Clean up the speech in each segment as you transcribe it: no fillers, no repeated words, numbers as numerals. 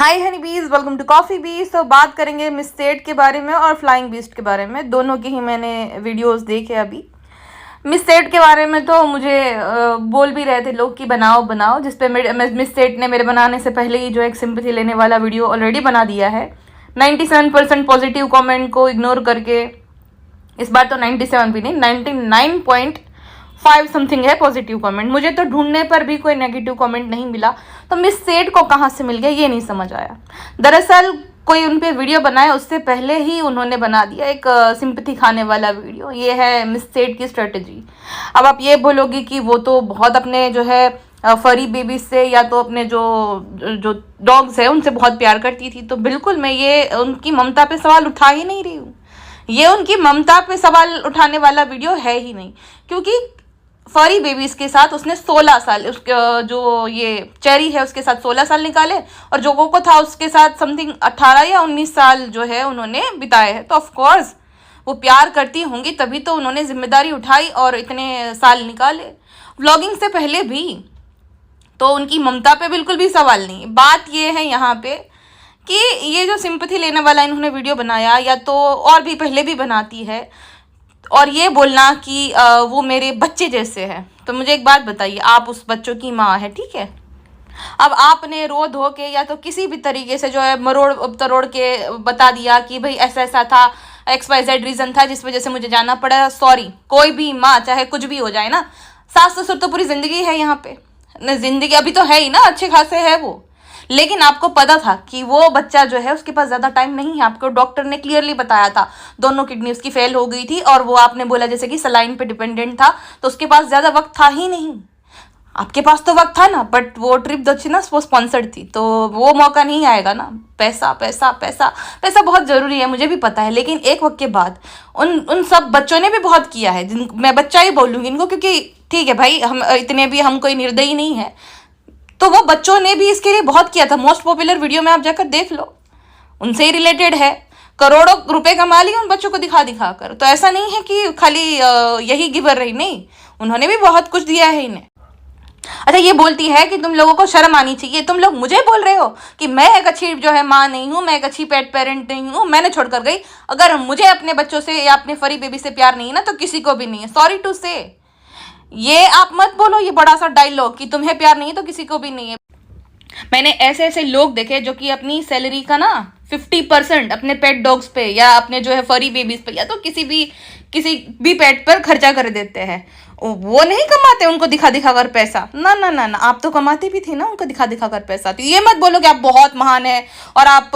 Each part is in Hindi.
हाय हनी बीज, वेलकम टू कॉफ़ी बीज। तो बात करेंगे मिस सेठ के बारे में और फ्लाइंग बीस्ट के बारे में। दोनों की ही मैंने वीडियोस देखे अभी। मिस सेठ के बारे में तो मुझे बोल भी रहे थे लोग कि बनाओ बनाओ, जिसपे मिस सेठ ने मेरे बनाने से पहले ही जो एक सिंपैथी लेने वाला वीडियो ऑलरेडी बना दिया है। 97% पॉजिटिव कॉमेंट को इग्नोर करके, इस बार तो 97 भी नहीं, 99.5 समथिंग है पॉजिटिव कमेंट। मुझे तो ढूंढने पर भी कोई नेगेटिव कमेंट नहीं मिला, तो मिस सेठ को कहाँ से मिल गया ये नहीं समझ आया। दरअसल कोई उन पे वीडियो बनाया उससे पहले ही उन्होंने बना दिया एक सिंपैथी खाने वाला वीडियो। ये है मिस सेठ की स्ट्रेटजी। अब आप ये बोलोगे कि वो तो बहुत अपने जो है फरी बेबी से या तो अपने जो जो डॉग्स है उनसे बहुत प्यार करती थी, तो बिल्कुल मैं ये उनकी ममता पे सवाल उठा ही नहीं रही हूँ। ये उनकी ममता पे सवाल उठाने वाला वीडियो है ही नहीं, क्योंकि फरी बेबीज के साथ उसने 16 साल, उसके जो ये चेरी है उसके साथ 16 साल निकाले, और जो कोको था उसके साथ समथिंग 18 या 19 साल जो है उन्होंने बिताए हैं। तो ऑफ कोर्स वो प्यार करती होंगी, तभी तो उन्होंने जिम्मेदारी उठाई और इतने साल निकाले। व्लॉगिंग से पहले भी तो उनकी ममता पे बिल्कुल भी सवाल नहीं। बात ये है यहाँ पे कि ये जो सिंपैथी लेने वाला इन्होंने वीडियो बनाया, या तो और भी पहले भी बनाती है, और ये बोलना कि वो मेरे बच्चे जैसे है। तो मुझे एक बात बताइए, आप उस बच्चों की माँ है, ठीक है। अब आपने रो धो के या तो किसी भी तरीके से जो है मरोड़ तरोड़ के बता दिया कि भाई ऐसा ऐसा था, XYZ रीज़न था जिस वजह से मुझे जाना पड़ा, सॉरी। कोई भी माँ चाहे कुछ भी हो जाए ना, सास ससुर तो पूरी ज़िंदगी है यहाँ पे, जिंदगी अभी तो है ही ना, अच्छे खासे है वो। लेकिन आपको पता था कि वो बच्चा जो है उसके पास ज़्यादा टाइम नहीं है। आपको डॉक्टर ने क्लियरली बताया था, दोनों किडनी उसकी फेल हो गई थी, और वो आपने बोला जैसे कि सलाइन पे डिपेंडेंट था, तो उसके पास ज़्यादा वक्त था ही नहीं। आपके पास तो वक्त था ना, बट वो ट्रिप दक्षिणा वो स्पॉन्सर्ड थी, तो वो मौका नहीं आएगा ना। पैसा पैसा पैसा पैसा बहुत ज़रूरी है, मुझे भी पता है, लेकिन एक वक्त के बाद उन सब बच्चों ने भी बहुत किया है। मैं बच्चा ही बोलूँगी इनको, क्योंकि ठीक है भाई, हम इतने भी हम कोई निर्दयी नहीं है। तो वो बच्चों ने भी इसके लिए बहुत किया था। मोस्ट पॉपुलर वीडियो में आप जाकर देख लो, उनसे ही रिलेटेड है। करोड़ों रुपए कमा लिए उन बच्चों को दिखा दिखा कर। तो ऐसा नहीं है कि खाली यही गिवर रही, नहीं, उन्होंने भी बहुत कुछ दिया है इन्हें। अच्छा, ये बोलती है कि तुम लोगों को शर्म आनी चाहिए। तुम लोग मुझे बोल रहे हो कि मैं एक अच्छी जो है माँ नहीं हूँ, मैं एक अच्छी पेट पेरेंट नहीं हूँ, मैंने छोड़कर गई। अगर मुझे अपने बच्चों से या अपने फरी बेबी से प्यार नहीं है ना, तो किसी को भी नहीं है। सॉरी टू से, ये आप मत बोलो ये बड़ा सा डायलॉग कि तुम्हें प्यार नहीं है तो किसी को भी नहीं है। मैंने ऐसे ऐसे लोग देखे जो कि अपनी सैलरी का ना 50% अपने पेट डॉग्स पे या अपने जो है फरी बेबीज पे या तो किसी भी पेट पर खर्चा कर देते हैं। वो नहीं कमाते उनको दिखा दिखा कर पैसा, ना ना ना ना। आप तो कमाते भी थे ना उनको दिखा दिखा कर पैसा। तो ये मत बोलो कि आप बहुत महान है और आप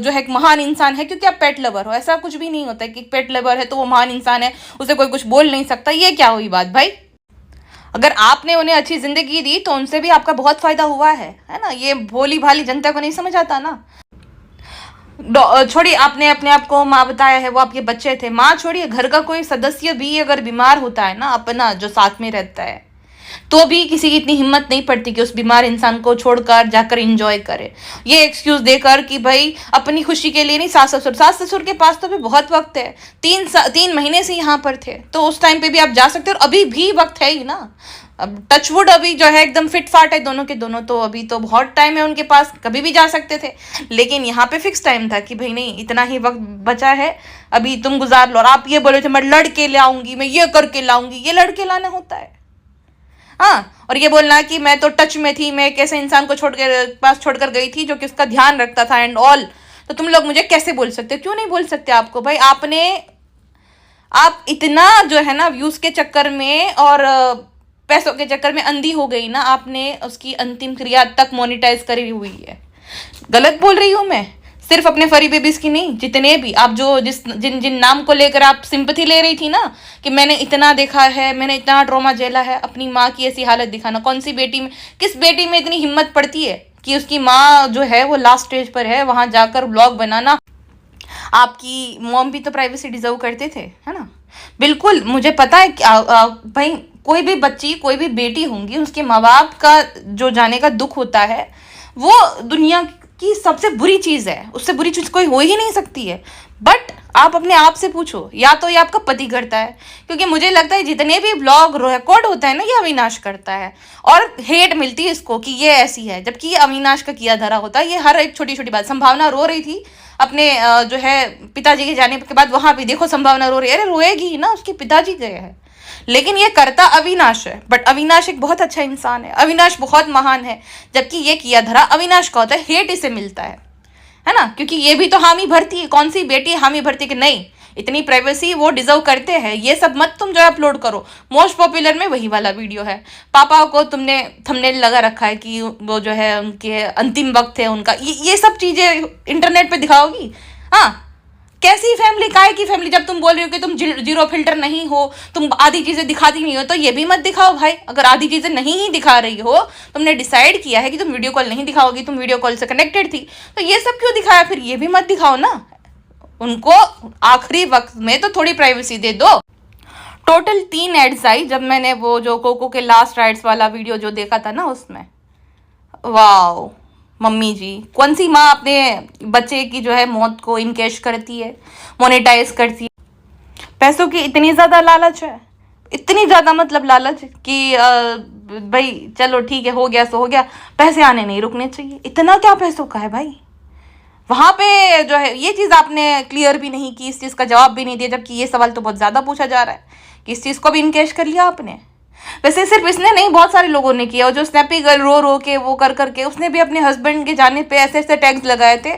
जो है एक महान इंसान है क्योंकि आप पेट लवर हो। ऐसा कुछ भी नहीं होता है कि पेट लवर है तो वो महान इंसान है, उसे कोई कुछ बोल नहीं सकता। ये क्या हुई बात भाई? अगर आपने उन्हें अच्छी जिंदगी दी तो उनसे भी आपका बहुत फायदा हुआ है ना। ये भोली भाली जनता को नहीं समझ आता ना। छोड़िए, आपने अपने आप को माँ बताया है, वो आपके बच्चे थे। माँ छोड़िए, घर का कोई सदस्य भी अगर बीमार होता है ना, अपना जो साथ में रहता है, तो भी किसी की इतनी हिम्मत नहीं पड़ती कि उस बीमार इंसान को छोड़कर जाकर एंजॉय करे, ये एक्सक्यूज देकर कि भाई अपनी खुशी के लिए नहीं। सास ससुर के पास तो भी बहुत वक्त है, 3 महीने से यहाँ पर थे, तो उस टाइम पे भी आप जा सकते हो, और अभी भी वक्त है ही ना। अब टचवुड अभी जो है एकदम फिट फाट है दोनों के दोनों, तो अभी तो बहुत टाइम है उनके पास, कभी भी जा सकते थे। लेकिन यहाँ पे फिक्स टाइम था कि भाई नहीं, इतना ही वक्त बचा है, अभी तुम गुजार लो। और आप ये बोले थे मैं लड़के लाऊंगी, मैं ये करके लाऊंगी, ये लड़के लाना होता है? हाँ। और ये बोलना कि मैं तो टच में थी, मैं एक ऐसे इंसान को छोड़कर गई थी जो कि उसका ध्यान रखता था एंड ऑल, तो तुम लोग मुझे कैसे बोल सकते हो? क्यों नहीं बोल सकते आपको भाई? आप इतना जो है ना व्यूज के चक्कर में और पैसों के चक्कर में अंधी हो गई ना, आपने उसकी अंतिम क्रिया तक मोनिटाइज करी हुई है। गलत बोल रही हूँ मैं? सिर्फ अपने फरी बेबीज की नहीं, जितने भी आप जो जिन नाम को लेकर आप सिंपैथी ले रही थी ना, कि मैंने इतना देखा है, मैंने इतना ट्रॉमा झेला है, अपनी माँ की ऐसी हालत दिखाना। कौन सी बेटी में, किस बेटी में इतनी हिम्मत पड़ती है कि उसकी माँ जो है वो लास्ट स्टेज पर है, वहां जाकर व्लॉग बनाना? आपकी मॉम भी तो प्राइवेसी डिजर्व करते थे, है ना। बिल्कुल मुझे पता है कि भाई कोई भी बच्ची, कोई भी बेटी होंगी, उसके माँ बाप का जो जाने का दुख होता है वो दुनिया की सबसे बुरी चीज़ है, उससे बुरी चीज़ कोई हो ही नहीं सकती है। बट आप अपने आप से पूछो, या तो ये आपका पति करता है, क्योंकि मुझे लगता है जितने भी ब्लॉग रिकॉर्ड होता है ना ये अविनाश करता है, और हेट मिलती है इसको कि ये ऐसी है, जबकि ये अविनाश का किया धरा होता है। ये हर एक छोटी छोटी बात, संभावना रो रही थी अपने जो है पिताजी के जाने के बाद, वहां भी देखो संभावना रो रही है, अरे रोएगी ही ना, उसके पिताजी गए हैं। लेकिन ये करता अविनाश है, बट अविनाश एक बहुत अच्छा इंसान है, अविनाश बहुत महान है, जबकि ये किया धरा अविनाश का होता है, हेट इसे मिलता है ना, क्योंकि ये भी तो हामी भरती है, कौन सी बेटी हामी भरती कि नहीं, इतनी प्राइवेसी वो डिजर्व करते हैं, ये सब मत तुम जो है अपलोड करो। मोस्ट पॉपुलर में वही वाला वीडियो है, पापा को तुमने थंबनेल लगा रखा है कि वो जो है उनके अंतिम वक्त है उनका, ये सब चीजें इंटरनेट पे दिखाओगी। हाँ, कैसी फैमिली, काय की फैमिली, जब तुम बोल रही हो कि तुम जीरो फिल्टर नहीं हो, तुम आधी चीजें दिखाती नहीं हो, तो ये भी मत दिखाओ भाई। अगर आधी चीजें नहीं ही दिखा रही हो, तुमने डिसाइड किया है कि तुम वीडियो कॉल नहीं दिखाओगी, तुम वीडियो कॉल से कनेक्टेड थी, तो ये सब क्यों दिखाया, फिर ये भी मत दिखाओ ना। उनको आखिरी वक्त में तो थोड़ी प्राइवेसी दे दो। टोटल 3 एड्स आई जब मैंने वो जो कोको के लास्ट राइड्स वाला वीडियो जो देखा था ना, उसमें वाओ मम्मी जी, कौन सी माँ अपने बच्चे की जो है मौत को इनकैश करती है, मोनेटाइज करती है। पैसों की इतनी ज़्यादा लालच है, इतनी ज़्यादा मतलब लालच कि भाई चलो ठीक है, हो गया सो हो गया, पैसे आने नहीं रुकने चाहिए। इतना क्या पैसों का है भाई। वहाँ पे जो है ये चीज़ आपने क्लियर भी नहीं की, इस चीज़ का जवाब भी नहीं दिया, जबकि ये सवाल तो बहुत ज़्यादा पूछा जा रहा है कि इस चीज़ को भी इनकैश कर लिया आपने। वैसे सिर्फ इसने नहीं, बहुत सारे लोगों ने किया, और जो स्नैपी गर्ल रो रो के वो कर करके उसने भी अपने हस्बैंड के जाने पे ऐसे ऐसे टैग्स लगाए थे,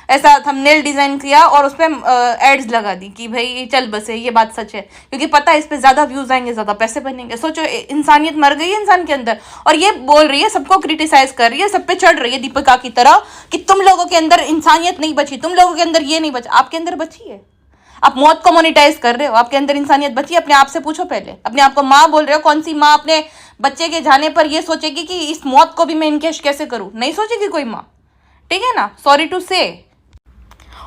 ऐसा थंबनेल डिजाइन किया और उस पर एड्स लगा दी कि भाई चल बस है, ये बात सच है, क्योंकि पता है इस पे ज्यादा व्यूज आएंगे, ज्यादा पैसे बनेंगे। सोचो, इंसानियत मर गई है इंसान के अंदर, और ये बोल रही है, सबको क्रिटिसाइज कर रही है, सब पे चढ़ रही है दीपिका की तरह कि तुम लोगों के अंदर इंसानियत नहीं बची, तुम लोगों के अंदर ये नहीं बचा। आपके अंदर बची है, आप मौत को मोनिटाइज कर रहे हो, आपके अंदर इंसानियत बची? अपने आप से पूछो पहले। अपने आप को माँ बोल रहे हो, कौन सी माँ अपने बच्चे के जाने पर ये सोचेगी कि इस मौत को भी मैं इनकैश कैसे करूं? नहीं सोचेगी कोई माँ, ठीक है ना, सॉरी टू से।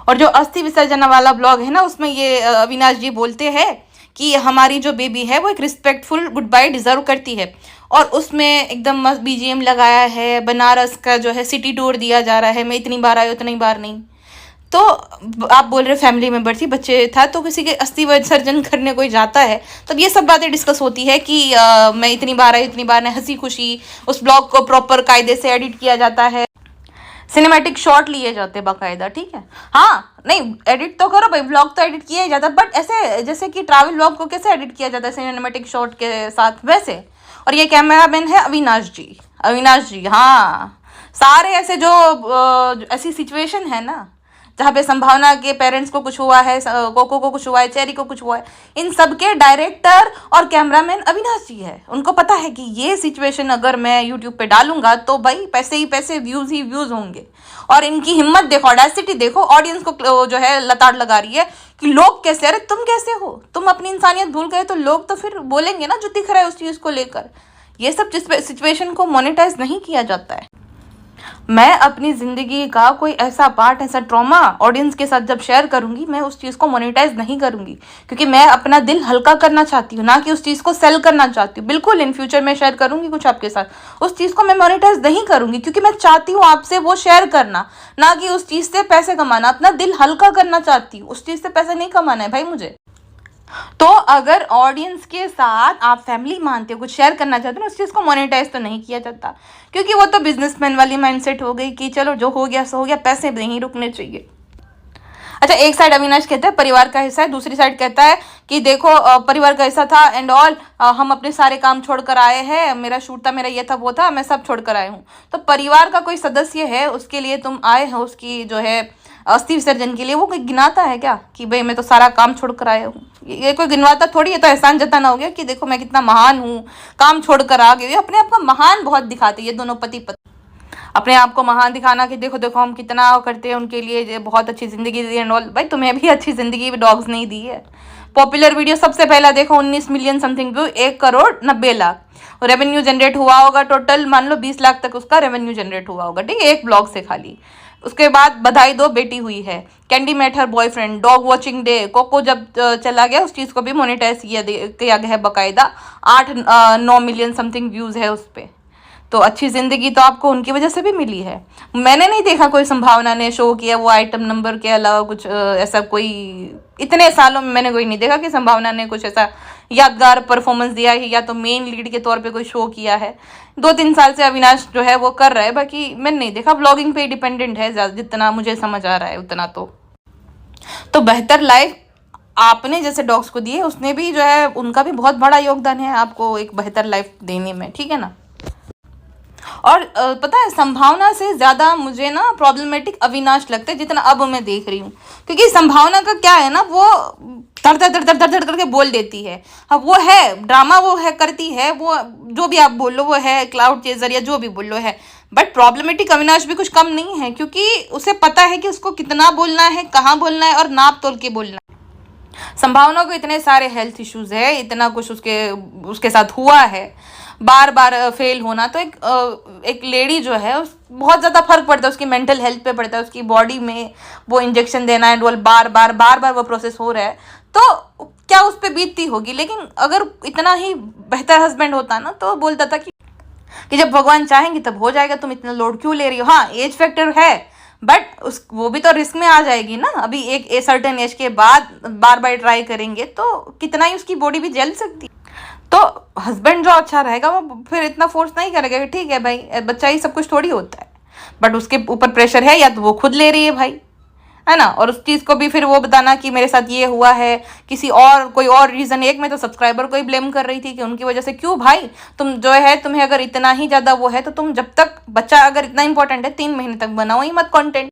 और जो अस्थि विसर्जन वाला ब्लॉग है ना, उसमें ये अविनाश जी बोलते हैं कि हमारी जो बेबी है वो एक रिस्पेक्टफुल गुड बाय डिजर्व करती है, और उसमें एकदम मस्त BGM लगाया है, बनारस का जो है सिटी टूर दिया जा रहा है, मैं इतनी बार आई उतनी बार नहीं। तो आप बोल रहे फैमिली मेंबर थी, बच्चे था, तो किसी के अस्थि विसर्जन करने कोई जाता है तब ये सब बातें डिस्कस होती है कि मैं इतनी बार आई इतनी बार नहीं, हंसी खुशी। उस ब्लॉग को प्रॉपर कायदे से एडिट किया जाता है, सिनेमैटिक शॉट लिए जाते हैं बाकायदा, ठीक है। हाँ, नहीं एडिट तो करो भाई, ब्लॉग तो एडिट किया ही जाता है, बट ऐसे जैसे कि ट्रैवल ब्लॉग को कैसे एडिट किया जाता है सिनेमैटिक शॉट के साथ, वैसे। और ये कैमरामैन है अविनाश जी, अविनाश जी। हाँ, सारे ऐसे जो ऐसी सिचुएशन है ना जहाँ पे संभावना के पेरेंट्स को कुछ हुआ है, कोको को कुछ हुआ है, चेरी को कुछ हुआ है, इन सब के डायरेक्टर और कैमरामैन अविनाश जी है। उनको पता है कि ये सिचुएशन अगर मैं यूट्यूब पे डालूंगा तो भाई पैसे ही पैसे, व्यूज ही व्यूज होंगे। और इनकी हिम्मत देखो, ऑडेसिटी देखो, ऑडियंस को जो है लताड़ लगा रही है कि लोग कैसे, अरे तुम कैसे हो, तुम अपनी इंसानियत भूल गए, तो लोग तो फिर बोलेंगे ना जो दिख रहा है उस चीज़ को लेकर। ये सब सिचुएशन को मोनेटाइज नहीं किया जाता है। मैं अपनी ज़िंदगी का कोई ऐसा पार्ट, ऐसा ट्रॉमा ऑडियंस के साथ जब शेयर करूंगी, मैं उस चीज़ को मोनेटाइज नहीं करूंगी, क्योंकि मैं अपना दिल हल्का करना चाहती हूँ, ना कि उस चीज़ को सेल करना चाहती हूँ। बिल्कुल इन फ्यूचर में शेयर करूंगी कुछ आपके साथ, उस चीज़ को मैं मोनेटाइज नहीं करूंगी, क्योंकि मैं चाहती हूँ आपसे वो शेयर करना, ना कि उस चीज़ से पैसे कमाना। अपना दिल हल्का करना चाहती हूँ, उस चीज़ से पैसे नहीं कमाना है भाई मुझे। तो अगर ऑडियंस के साथ आप फैमिली मानते हो, कुछ शेयर करना चाहते हो, उस चीज़ को मोनेटाइज तो नहीं किया जाता, क्योंकि वो तो बिजनेसमैन वाली माइंडसेट हो गई कि चलो जो हो गया सो हो गया, पैसे नहीं रुकने चाहिए। अच्छा, एक साइड अविनाश कहता है परिवार का हिस्सा है, दूसरी साइड कहता है कि देखो परिवार का हिस्सा था एंड ऑल, हम अपने सारे काम छोड़कर आए हैं, मेरा शूट था, मेरा ये था वो था, मैं सब छोड़कर आए हूँ। तो परिवार का कोई सदस्य है, उसके लिए तुम आए हो, उसकी जो है अस्थि विसर्जन के लिए, वो कोई गिनाता है क्या कि भाई मैं तो सारा काम छोड़कर आया हूँ? ये कोई गिनवाता थोड़ी है। तो एहसान जताना हो गया कि देखो मैं कितना महान हूँ, काम छोड़कर आ गई। अपने आप को महान बहुत दिखाते ये दोनों पति पत्नी, अपने आप को महान दिखाना कि देखो देखो हम कितना करते हैं उनके लिए, बहुत अच्छी जिंदगी दी एंड ऑल। भाई तुम्हें भी अच्छी जिंदगी डॉग्स नहीं दी है। पॉपुलर वीडियो सबसे पहला देखो 19 million something view, 1,90,00,000 revenue generate हुआ होगा टोटल, मान लो 20 लाख तक उसका रेवेन्यू जनरेट हुआ होगा, ठीक है, एक ब्लॉग से खाली। उसके बाद बधाई दो बेटी हुई है, Candy met her boyfriend, dog watching day, Coco जब चला गया उस चीज़ को भी मोनेटाइज किया गया है बाकायदा, 8-9 मिलियन समथिंग व्यूज़ है उस पर। तो अच्छी ज़िंदगी तो आपको उनकी वजह से भी मिली है। मैंने नहीं देखा कोई संभावना ने शो किया वो आइटम नंबर के अलावा कुछ ऐसा कोई, इतने सालों में मैंने कोई नहीं देखा कि संभावना ने कुछ ऐसा यादगार परफॉर्मेंस दिया है या तो मेन लीड के तौर पे कोई शो किया है। 2-3 साल से अविनाश जो है वो कर रहा है, बाकी मैंने नहीं देखा। व्लॉगिंग पे डिपेंडेंट है जितना मुझे समझ आ रहा है उतना। तो बेहतर लाइफ आपने जैसे डॉग्स को दी है, उसने भी जो है उनका भी बहुत बड़ा योगदान है आपको एक बेहतर लाइफ देने में, ठीक है ना। और पता है संभावना से ज़्यादा मुझे ना प्रॉब्लमेटिक अविनाश लगता है जितना अब मैं देख रही हूँ, क्योंकि संभावना का क्या है ना, वो धड़ धड़ धड़ धड़ धड़ धड़ करके बोल देती है। अब वो है ड्रामा, वो है करती है, वो जो भी आप बोल लो वो है क्लाउड चेजर या जो भी बोल लो है। बट प्रॉब्लमेटिक अविनाश भी कुछ कम नहीं है, क्योंकि उसे पता है कि उसको कितना बोलना है, कहाँ बोलना है और नाप तोल के बोलना है। संभावना को इतने सारे हेल्थ इश्यूज है, इतना कुछ उसके साथ हुआ है, बार बार फेल होना, तो एक लेडी जो है बहुत ज़्यादा फर्क पड़ता है उसकी मेंटल हेल्थ पे पड़ता है, उसकी बॉडी में वो इंजेक्शन देना है, बार बार वो प्रोसेस हो रहा है, तो क्या उस पर बीतती होगी। लेकिन अगर इतना ही बेहतर हस्बैंड होता ना तो बोलता था कि जब भगवान चाहेंगे तब हो जाएगा, तुम इतना लोड क्यों ले रही हो। हाँ एज फैक्टर है, बट वो भी तो रिस्क में आ जाएगी ना। अभी एक सर्टेन एज के बाद बार बार ट्राई करेंगे तो कितना ही उसकी बॉडी भी जल सकती है। तो हस्बैंड जो अच्छा रहेगा वो फिर इतना फोर्स नहीं करेगा कि ठीक है भाई बच्चा ही सब कुछ थोड़ी होता है, बट उसके ऊपर प्रेशर है या तो वो खुद ले रही है भाई, है ना। और उस चीज़ को भी फिर वो बताना कि मेरे साथ ये हुआ है, किसी और कोई और रीज़न। एक में तो सब्सक्राइबर को ही ब्लेम कर रही थी कि उनकी वजह से, क्यों भाई तुम जो है, तुम्हें अगर इतना ही ज़्यादा वो है तो तुम जब तक बच्चा अगर इतना इंपॉर्टेंट है 3 महीने तक बनाओ ही मत कंटेंट।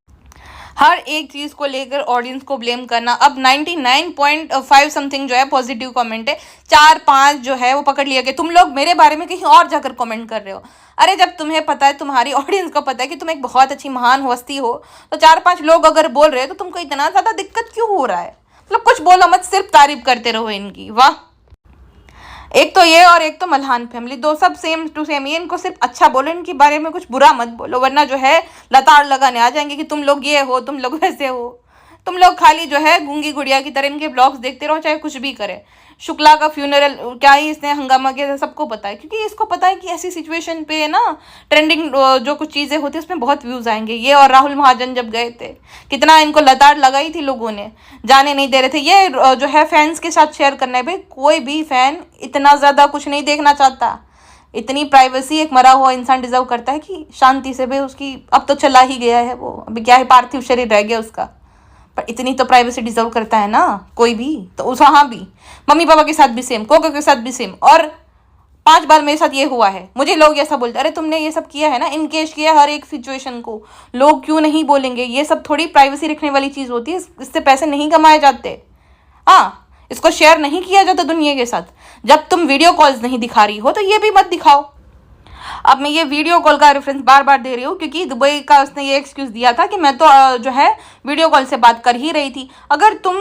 हर एक चीज़ को लेकर ऑडियंस को ब्लेम करना। अब 99.5 समथिंग जो है पॉजिटिव कमेंट है, 4-5 जो है वो पकड़ लिया कि तुम लोग मेरे बारे में कहीं और जाकर कमेंट कर रहे हो। अरे जब तुम्हें पता है, तुम्हारी ऑडियंस को पता है कि तुम एक बहुत अच्छी महान हस्ती हो, तो 4-5 लोग अगर बोल रहे हो तो तुमको इतना ज़्यादा दिक्कत क्यों हो रहा है। मतलब कुछ बोलो मत, सिर्फ तारीफ करते रहो इनकी। वाह, एक तो ये और एक तो मल्हान फैमिली, दो सब सेम टू सेम। ये इनको सिर्फ अच्छा बोलो, इनके बारे में कुछ बुरा मत बोलो, वरना जो है लताड़ लगाने आ जाएंगे कि तुम लोग ये हो, तुम लोग वैसे हो। तुम लोग खाली जो है गूंगी गुड़िया की तरह इनके ब्लॉग्स देखते रहो, चाहे कुछ भी करे। शुक्ला का फ्यूनरल क्या ही इसने हंगामा किया, सबको पता है, क्योंकि इसको पता है कि ऐसी सिचुएशन पे ना ट्रेंडिंग जो कुछ चीज़ें होती है उसमें बहुत व्यूज़ आएंगे। ये और राहुल महाजन जब गए थे, कितना इनको लताड़ लगाई थी, लोगों ने जाने नहीं दे रहे थे। ये जो है फैंस के साथ शेयर करना है भाई, कोई भी फैन इतना ज़्यादा कुछ नहीं देखना चाहता। इतनी प्राइवेसी एक मरा हुआ इंसान डिजर्व करता है कि शांति से भाई उसकी, अब तो चला ही गया है वो, अभी क्या है पार्थिव शरीर रह गया उसका, पर इतनी तो प्राइवेसी डिजर्व करता है ना कोई भी। तो उस वहाँ भी मम्मी पापा के साथ भी सेम, कोको के साथ भी सेम। और 5 बार मेरे साथ ये हुआ है, मुझे लोग ऐसा बोलते, अरे तुमने ये सब किया है ना, इनकेश किया हर एक सिचुएशन को, लोग क्यों नहीं बोलेंगे। ये सब थोड़ी प्राइवेसी रखने वाली चीज़ होती है, इससे पैसे नहीं कमाए जाते। हाँ, इसको शेयर नहीं किया जाता दुनिया के साथ। जब तुम वीडियो कॉल्स नहीं दिखा रही हो तो ये भी मत दिखाओ। अब मैं ये वीडियो कॉल का रेफरेंस बार बार दे रही हूँ क्योंकि दुबई का उसने ये एक्सक्यूज़ दिया था कि मैं तो जो है वीडियो कॉल से बात कर ही रही थी। अगर तुम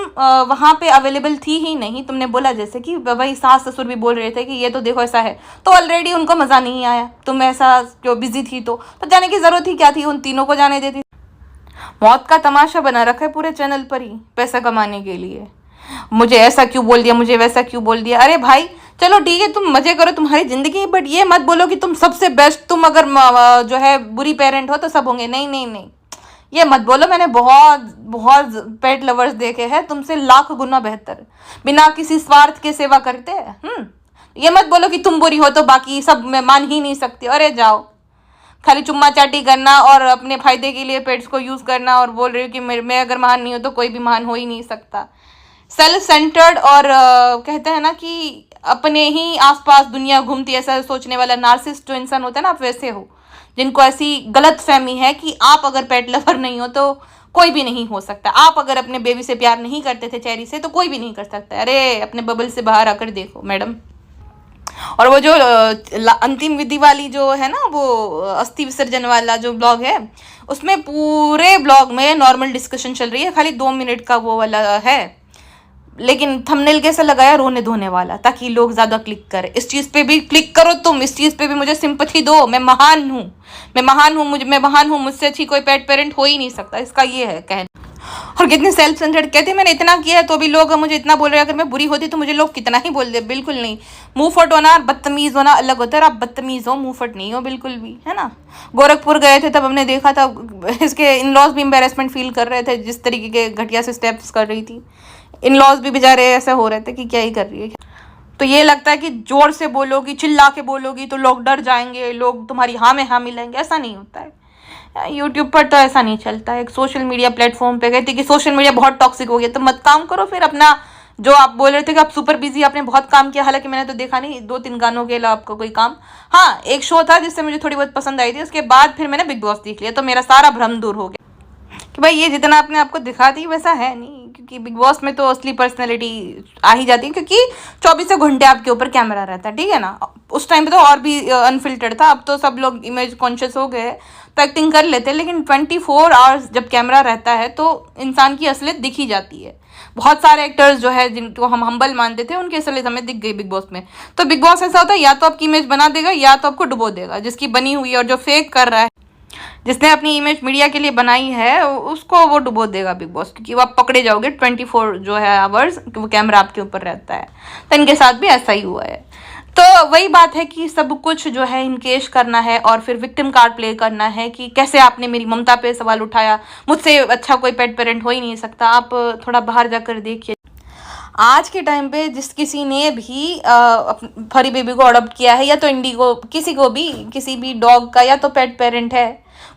वहाँ पे अवेलेबल थी ही नहीं, तुमने बोला जैसे कि भाई सास ससुर भी बोल रहे थे कि ये तो देखो ऐसा है, तो ऑलरेडी उनको मज़ा नहीं आया, तुम ऐसा जो बिजी थी तो जाने की ज़रूरत ही क्या थी, उन तीनों को जाने देती। मौत का तमाशा बना रखा है पूरे चैनल पर ही पैसा कमाने के लिए। मुझे ऐसा क्यों बोल दिया, मुझे वैसा क्यों बोल दिया। अरे भाई चलो ठीक है, तुम मजे करो, तुम्हारी जिंदगी, बट ये मत बोलो कि तुम सबसे बेस्ट, तुम अगर जो है बुरी पेरेंट हो तो सब होंगे। नहीं नहीं नहीं, ये मत बोलो। मैंने बहुत बहुत पेट लवर्स देखे हैं तुमसे लाख गुना बेहतर, बिना किसी स्वार्थ के सेवा करते हैं। ये मत बोलो कि तुम बुरी हो तो बाकी सब मैं मान ही नहीं सकती। अरे जाओ, खाली चुम्मा चाटी करना और अपने फायदे के लिए पेट्स को यूज़ करना, और बोल रही हूँ कि मैं अगर महान नहीं हो तो कोई भी महान हो ही नहीं सकता। सेल्फ सेंटर्ड और कहते हैं ना कि अपने ही आसपास दुनिया घूमती, ऐसा सोचने वाला नार्सिस्ट जो इंसान होता है ना, आप वैसे हो, जिनको ऐसी गलत फहमी है कि आप अगर पेट लवर नहीं हो तो कोई भी नहीं हो सकता। आप अगर अपने बेबी से प्यार नहीं करते थे, चेरी से, तो कोई भी नहीं कर सकता। अरे अपने बबल से बाहर आकर देखो मैडम। और वो जो अंतिम विधि वाली जो है ना, वो अस्थि विसर्जन वाला जो ब्लॉग है, उसमें पूरे ब्लॉग में नॉर्मल डिस्कशन चल रही है, खाली 2 मिनट का वो वाला है, लेकिन थंबनेल कैसे लगाया, रोने धोने वाला, ताकि लोग ज़्यादा क्लिक करें। इस चीज़ पे भी क्लिक करो तुम, इस चीज़ पे भी मुझे सिंपैथी दो। मैं महान हूँ, मैं महान हूँ, मैं महान हूँ, मुझसे अच्छी कोई पेट पेरेंट हो ही नहीं सकता, इसका ये है कहना। और कितने सेल्फ सेंटर्ड कहते हैं मैंने इतना किया है तो भी लोग मुझे इतना बोल रहे हैं, अगर मैं बुरी होती तो मुझे लोग कितना ही बोल दे। बिल्कुल नहीं, मुंह फट होना और बदतमीज होना अलग होता है। आप बदतमीज हो, मुंह फट नहीं हो बिल्कुल भी, है ना। गोरखपुर गए थे तब हमने देखा था इसके इन लॉज भी एम्बेरसमेंट फील कर रहे थे, जिस तरीके के घटिया से स्टेप्स कर रही थी। इन लॉज भी बेचारे ऐसे हो रहे थे कि क्या ही कर रही है। तो ये लगता है कि जोर से बोलोगी, चिल्ला के बोलोगी तो लोग डर जाएंगे, लोग तुम्हारी हाँ में हाँ मिलेंगे, ऐसा नहीं होता है। यूट्यूब पर तो ऐसा नहीं चलता है। एक सोशल मीडिया प्लेटफॉर्म पे कहती कि सोशल मीडिया बहुत टॉक्सिक हो गया, तो मत काम करो फिर अपना। जो आप बोल रहे थे कि आप सुपर बिजी, आपने बहुत काम किया, हालांकि मैंने तो देखा नहीं 2-3 गानों के अलावा आपको कोई काम। हाँ, एक शो था जिससे मुझे थोड़ी बहुत पसंद आई थी, उसके बाद फिर मैंने बिग बॉस देख लिया, तो मेरा सारा भ्रम दूर हो गया कि भाई ये जितना अपने आपको दिखाती वैसा है नहीं। क्योंकि बिग बॉस में तो असली पर्सनैलिटी आ ही जाती है, क्योंकि 24 घंटे आपके ऊपर कैमरा रहता है, ठीक है ना। उस टाइम पे तो और भी अनफिल्टर्ड था, अब तो सब लोग इमेज कॉन्शियस हो गए तो एक्टिंग कर लेते हैं, लेकिन 24 आवर्स जब कैमरा रहता है तो इंसान की असलियत दिख ही जाती है। बहुत सारे एक्टर्स जो है जिनको हम हम्बल मानते थे, उनकी असलियत हमें दिख गई बिग बॉस में। तो बिग बॉस ऐसा होता है, या तो आपकी इमेज बना देगा या तो आपको डुबो देगा। जिसकी बनी हुई है और जो फेक कर रहा है, जिसने अपनी इमेज मीडिया के लिए बनाई है, उसको वो डुबो देगा बिग बॉस, क्योंकि वो आप पकड़े जाओगे 24 जो है आवर्स वो कैमरा आपके ऊपर रहता है। तो इनके साथ भी ऐसा ही हुआ है। तो वही बात है कि सब कुछ जो है इनकेश करना है और फिर विक्टिम कार्ड प्ले करना है कि कैसे आपने मेरी ममता पे सवाल उठाया, मुझसे अच्छा कोई पेट पेरेंट हो ही नहीं सकता। आप थोड़ा बाहर जाकर देखिए, आज के टाइम पे जिस किसी ने भी फरी बेबी को अडॉप्ट किया है, या तो इंडिगो किसी को भी, किसी भी डॉग का या तो पेट पेरेंट है,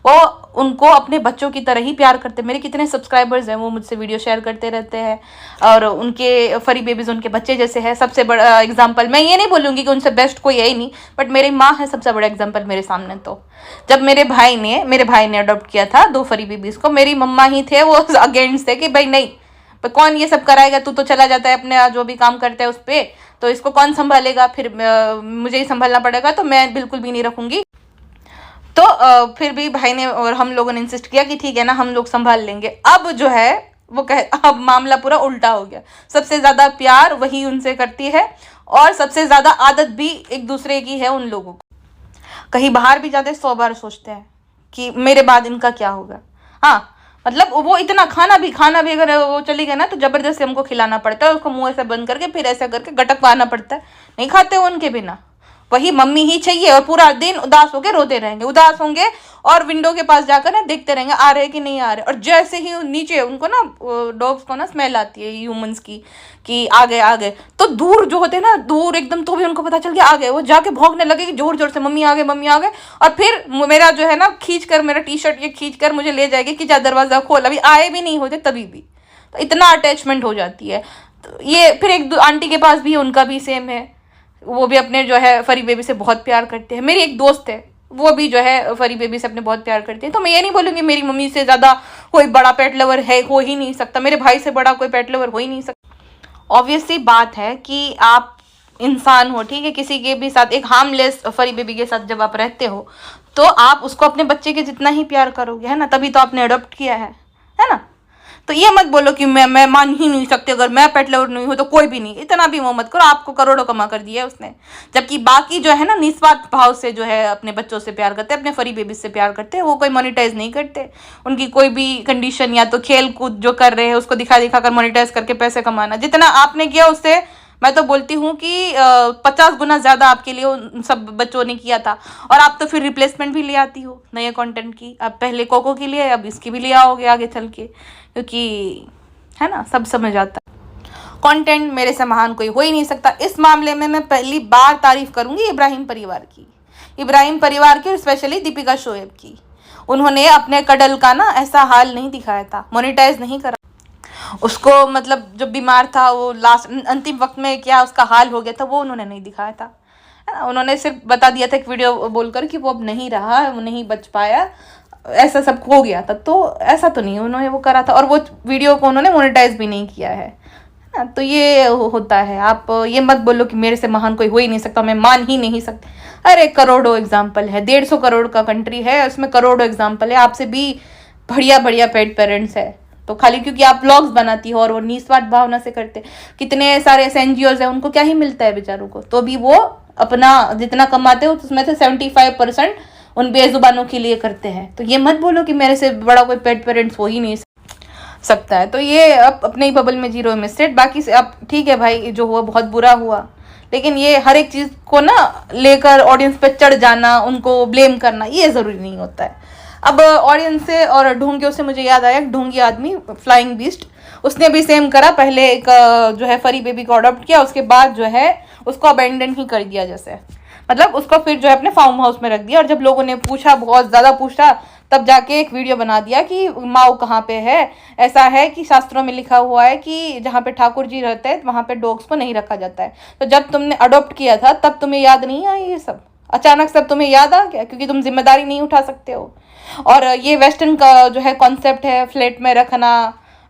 वो उनको अपने बच्चों की तरह ही प्यार करते हैं। मेरे कितने सब्सक्राइबर्स हैं, वो मुझसे वीडियो शेयर करते रहते हैं और उनके फरी बेबीज उनके बच्चे जैसे है। सबसे बड़ा एग्जांपल, मैं ये नहीं बोलूँगी कि उनसे बेस्ट कोई है ही नहीं, बट मेरी माँ है सबसे बड़ा एग्जांपल मेरे सामने। तो जब मेरे भाई ने अडॉप्ट किया था 2 फरी बेबीज को, मेरी मम्मा ही थे वो अगेंस्ट थे कि भाई नहीं, पर कौन ये सब कराएगा, तू तो चला जाता है अपने जो भी काम करता है उस पर, तो इसको कौन संभालेगा, फिर मुझे ही संभालना पड़ेगा, तो मैं बिल्कुल भी नहीं रखूँगी। तो फिर भी भाई ने और हम लोगों ने इंसिस्ट किया कि ठीक है ना, हम लोग संभाल लेंगे। अब जो है वो अब मामला पूरा उल्टा हो गया। सबसे ज़्यादा प्यार वही उनसे करती है और सबसे ज़्यादा आदत भी एक दूसरे की है उन लोगों को। कहीं बाहर भी जाते 100 बार सोचते हैं कि मेरे बाद इनका क्या होगा। हाँ, मतलब वो इतना खाना भी अगर वो चली गए ना तो जबरदस्ती हमको खिलाना पड़ता है, उसको मुंह ऐसे बंद करके फिर ऐसा करके गटक पाना पड़ता है। नहीं खाते हो उनके बिना, वही मम्मी ही चाहिए और पूरा दिन उदास होके रोते रहेंगे, उदास होंगे और विंडो के पास जाकर ना देखते रहेंगे आ रहे कि नहीं आ रहे। और जैसे ही नीचे उनको ना डॉग्स को ना स्मेल आती है ह्यूमंस की कि आ गए, तो दूर जो होते हैं ना, दूर एकदम, तो भी उनको पता चल गया आ गए, वो जाके भौंकने लगे कि जोर जोर से मम्मी आ गए। और फिर मेरा जो है ना मेरा टी शर्ट ये खींच कर मुझे ले जाएगी कि जा दरवाजा खोल, अभी आए भी नहीं होते तभी भी, तो इतना अटैचमेंट हो जाती है। तो ये फिर एक आंटी के पास भी, उनका भी सेम है, वो भी अपने जो है फरी बेबी से बहुत प्यार करते हैं। मेरी एक दोस्त है, वो भी जो है फरी बेबी से अपने बहुत प्यार करती है। तो मैं ये नहीं बोलूँगी मेरी मम्मी से ज़्यादा कोई बड़ा पेट लवर है, हो ही नहीं सकता, मेरे भाई से बड़ा कोई पेट लवर हो ही नहीं सकता। ऑब्वियसली बात है कि आप इंसान हो, ठीक है, किसी के भी साथ एक हार्मलेस फरी बेबी के साथ जब आप रहते हो तो आप उसको अपने बच्चे के जितना ही प्यार करोगे, है ना, तभी तो आपने अडॉप्ट किया है ना। तो ये मत बोलो कि मैं मान ही नहीं सकती, अगर मैं पेट लवर नहीं हूँ तो कोई भी नहीं, इतना भी वो मत करो। आपको करोड़ों कमा कर दिया है उसने, जबकि बाकी जो है ना निस्वार्थ भाव से जो है अपने बच्चों से प्यार करते हैं, अपने फरी बेबी से प्यार करते हैं, वो कोई मोनिटाइज नहीं करते। उनकी कोई भी कंडीशन या तो खेल कूद जो कर रहे हैं उसको दिखा कर मोनिटाइज करके पैसे कमाना, जितना आपने किया उससे मैं तो बोलती हूँ कि 50 गुना ज़्यादा आपके लिए उन सब बच्चों ने किया था। और आप तो फिर रिप्लेसमेंट भी ले आती हो नए कंटेंट की। अब पहले कोको की लिए, अब इसकी भी ले आओगे आगे चल के, क्योंकि है ना, सब समझ आता है। कंटेंट मेरे से महान कोई हो ही नहीं सकता। इस मामले में मैं पहली बार तारीफ करूँगी इब्राहिम परिवार की और स्पेशली दीपिका शोएब की। उन्होंने अपने कडल का ना ऐसा हाल नहीं दिखाया था, मोनिटाइज नहीं करा उसको, मतलब जब बीमार था वो लास्ट अंतिम वक्त में क्या उसका हाल हो गया था वो उन्होंने नहीं दिखाया था, है ना। उन्होंने सिर्फ बता दिया था एक वीडियो बोलकर कि वो अब नहीं रहा, वो नहीं बच पाया, ऐसा सब हो गया था। तो ऐसा तो नहीं उन्होंने वो करा था, और वो वीडियो को उन्होंने मोनेटाइज भी नहीं किया है ना। तो ये होता है। आप ये मत बोलो कि मेरे से महान कोई हो ही नहीं सकता, मैं मान ही नहीं सकती। अरे करोड़ों एग्जाम्पल है, 150 करोड़ का कंट्री है, उसमें करोड़ों एग्जाम्पल है। आपसे भी बढ़िया पेट पेरेंट्स है, तो खाली क्योंकि आप ब्लॉग्स बनाती हो और वो निस्वार्थ भावना से करते, कितने सारे ऐसे NGOs हैं उनको क्या ही मिलता है बेचारों को, तो भी वो अपना जितना कमाते हो उसमें से 75% उन बेजुबानों के लिए करते हैं। तो ये मत बोलो कि मेरे से बड़ा कोई पेट पेरेंट्स हो ही नहीं। सकता है। तो ये अब अपने ही बबल में जी रहे हो मिस्टेड, बाकी से अब ठीक है भाई, जो हुआ बहुत बुरा हुआ, लेकिन ये हर एक चीज़ को ना लेकर ऑडियंस पे चढ़ जाना, उनको ब्लेम करना, ये ज़रूरी नहीं होता है। अब ऑडियंस से और ढोंगियों से मुझे याद आया, ढोंगी आदमी फ्लाइंग बीस्ट, उसने भी सेम करा। पहले एक जो है फरी बेबी को अडॉप्ट किया, उसके बाद जो है उसको अबेंडन ही कर दिया, जैसे मतलब उसको फिर जो है अपने फार्म हाउस में रख दिया। और जब लोगों ने पूछा, बहुत ज़्यादा पूछा, तब जाके एक वीडियो बना दिया कि माओ कहाँ पे है। ऐसा है कि शास्त्रों में लिखा हुआ है कि जहाँ पे ठाकुर जी रहते हैं वहाँ पे डॉग्स को नहीं रखा जाता है। तो जब तुमने अडॉप्ट किया था तब तुम्हें याद नहीं आया ये सब? अचानक सब तुम्हें याद आ गया क्योंकि तुम जिम्मेदारी नहीं उठा सकते हो। और ये वेस्टर्न का जो है कॉन्सेप्ट है फ्लैट में रखना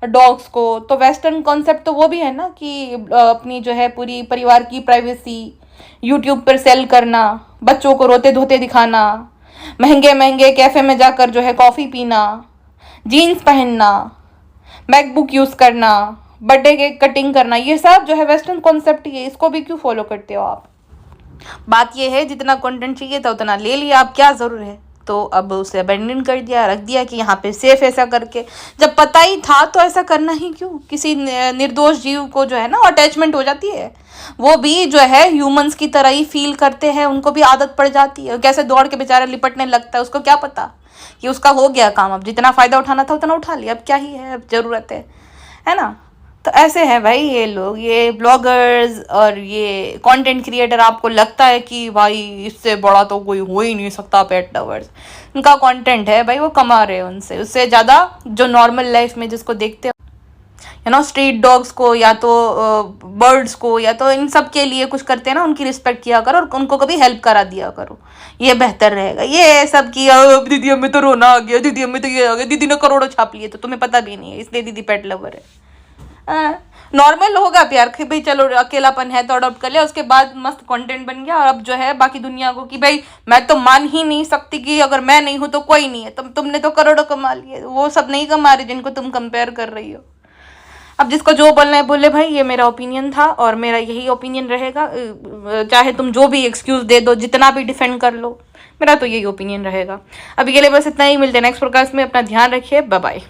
डॉग्स को, तो वेस्टर्न कॉन्सेप्ट तो वो भी है ना कि अपनी जो है पूरी परिवार की प्राइवेसी यूट्यूब पर सेल करना, बच्चों को रोते धोते दिखाना, महंगे महंगे कैफे में जाकर जो है कॉफ़ी पीना, जीन्स पहनना, मैकबुक यूज़ करना, बर्थडे केक कटिंग करना, ये सब जो है वेस्टर्न कॉन्सेप्ट ही है। इसको भी क्यों फॉलो करते हो आप? बात ये है जितना कंटेंट चाहिए था उतना ले लिया, अब क्या ज़रूर है। तो अब उसे अबेंडन कर दिया, रख दिया कि यहाँ पे सेफ, ऐसा करके। जब पता ही था तो ऐसा करना ही क्यों? किसी निर्दोष जीव को जो है ना अटैचमेंट हो जाती है, वो भी जो है ह्यूमंस की तरह ही फील करते हैं, उनको भी आदत पड़ जाती है। कैसे दौड़ के बेचारा लिपटने लगता है, उसको क्या पता कि उसका हो गया काम, अब जितना फ़ायदा उठाना था उतना उठा लिया, अब क्या ही है, अब ज़रूरत है ना। तो ऐसे हैं भाई ये लोग, ये ब्लॉगर्स और ये कंटेंट क्रिएटर। आपको लगता है कि भाई इससे बड़ा तो कोई हो ही नहीं सकता पेट लवर्स, उनका कंटेंट है भाई, वो कमा रहे हैं उनसे, उससे ज़्यादा जो नॉर्मल लाइफ में जिसको देखते हो स्ट्रीट डॉग्स को या तो बर्ड्स को या तो इन सब के लिए कुछ करते हैं ना, उनकी रिस्पेक्ट किया करो और उनको कभी हेल्प करा दिया करो, ये बेहतर रहेगा। ये सब की दीदी हमें तो रोना आ गया, दीदी हमें तो ये आ गया, दीदी ने करोड़ों छाप लिए, तो तुम्हें पता भी नहीं है इसलिए दीदी पेट लवर है। नॉर्मल होगा प्यार कि भाई चलो अकेलापन है तो अडॉप्ट कर लिया, उसके बाद मस्त कंटेंट बन गया। और अब जो है बाकी दुनिया को कि भाई मैं तो मान ही नहीं सकती कि अगर मैं नहीं हूं तो कोई नहीं है, तुमने तो करोड़ों कमा लिए, वो सब नहीं कमा रहे जिनको तुम कंपेयर कर रही हो। अब जिसको जो बोलना है बोले भाई, ये मेरा ओपिनियन था और मेरा यही ओपिनियन रहेगा। चाहे तुम जो भी एक्सक्यूज दे दो, जितना भी डिफेंड कर लो, मेरा तो यही ओपिनियन रहेगा। अभी के लिए बस इतना ही, मिलते हैं नेक्स्ट पॉडकास्ट में। अपना ध्यान रखिए, बाय बाय।